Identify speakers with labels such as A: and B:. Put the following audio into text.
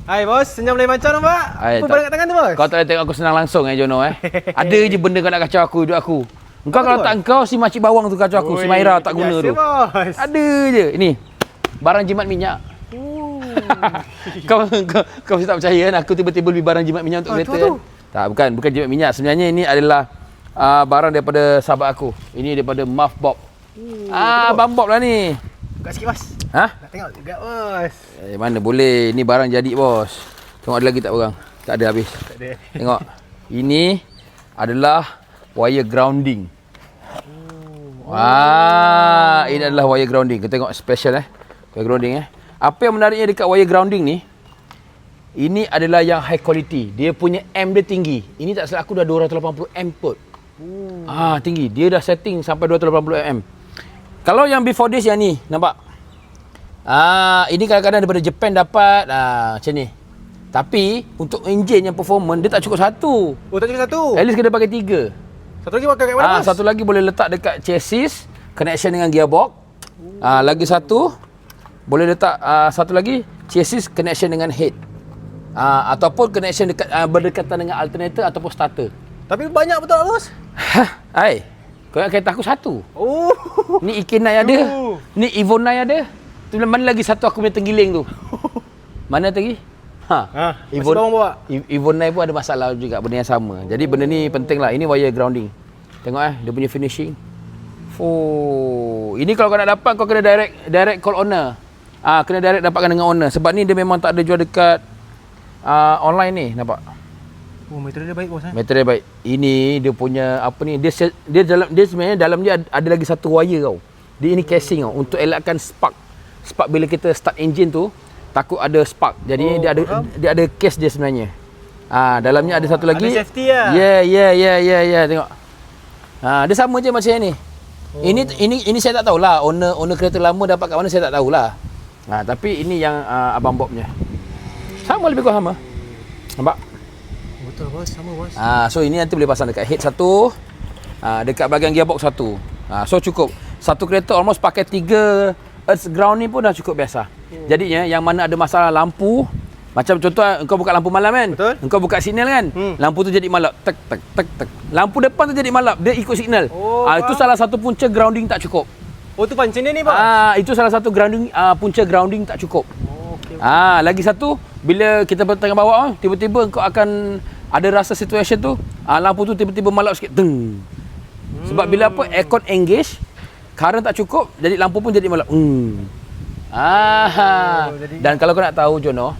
A: Hai bos, senyum lain macam nampak? Apa barang kat tangan tu bos?
B: Kau tak boleh tengok aku senang langsung Jono Ada je benda kau nak kacau aku, hidup aku. Engkau
A: Apa
B: kalau
A: tu,
B: tak engkau si makcik bawang tu kacau aku, si Maira tak guna tu.
A: Bos.
B: Ada je. Ini barang jimat minyak. Kau mesti tak percaya kan aku tiba-tiba beli barang jimat minyak untuk kereta kan? Tak, bukan jimat minyak. Sebenarnya ini adalah barang daripada sahabat aku. Ini daripada Muff Bob. Abang Bob lah ni.
A: Buka sikit bos.
B: Ha?
A: Nak tengok juga bos.
B: Mana boleh. Ini barang jadi bos. Tengok ada lagi tak barang? Tak ada habis.
A: Tak ada.
B: Tengok. Ini adalah wire grounding. Ini adalah wire grounding. Kita tengok special wire grounding Apa yang menariknya dekat wire grounding ni? Ini adalah yang high quality. Dia punya M dia tinggi. Ini tak salah aku dah 280 M kot. Tinggi. Dia dah setting sampai 280 mm. Kalau yang before this yang ni, nampak? Ini kadang-kadang daripada Japan dapat macam ni. Tapi untuk enjin yang performance dia tak cukup satu.
A: Oh, tak cukup satu.
B: At least kena pakai 3.
A: Satu lagi pakai kat mana bos?
B: Satu lagi boleh letak dekat chassis, connection dengan gearbox. Lagi satu boleh letak satu lagi chassis connection dengan head. Ataupun connection dekat berdekatan dengan alternator ataupun starter.
A: Tapi banyak betul tak bos?
B: Kau nak kereta aku satu.
A: Oh.
B: Ni Ikenai ada. Ni Evonai ada. Tu mana lagi satu aku punya tenggiling tu? Mana tadi?
A: Masih bawang bawa.
B: Evonai pun ada masalah juga, benda yang sama. Jadi benda ni penting lah. Ini wire grounding. Tengok dia punya finishing. Ini kalau kau nak dapat kau kena direct call owner. Kena direct dapatkan dengan owner. Sebab ni dia memang tak ada jual dekat online ni, nampak?
A: Oh, material dia baik bos
B: Material baik. Ini dia punya apa ni? Dia sebenarnya dalam dia ada lagi satu wire tau. Dia ini casing tau untuk elakkan spark. Spark bila kita start engine tu takut ada spark. Jadi dia ada case dia sebenarnya. Dalamnya ada satu lagi.
A: Ada safety lah.
B: Ya. Tengok. Dia sama je macam ni. Ini saya tak tahulah. Owner kereta lama dapat kat mana saya tak tahulah. Tapi ini yang abang Bob punya. Sama lebih kurang sama. Nampak?
A: Betul bos, sama bos.
B: So ini nanti boleh pasang dekat head satu, dekat bahagian gearbox satu. So cukup. Satu kereta almost pakai 3 earth ground ni pun dah cukup biasa. Jadinya yang mana ada masalah lampu, macam contoh engkau buka lampu malam kan?
A: Betul.
B: Engkau buka signal kan? Lampu tu jadi malap. Tek. Lampu depan tu jadi malap, dia ikut signal. Itu salah satu punca grounding tak cukup.
A: Oh, tu punca ni bos.
B: Itu salah satu grounding punca grounding tak cukup. Lagi satu, bila kita tengah bawa tiba-tiba engkau akan ada rasa situation tu, lampu tu tiba-tiba malap sikit. Sebab bila aircon engage, current tak cukup, jadi lampu pun jadi malap. Dan kalau kau nak tahu Jono,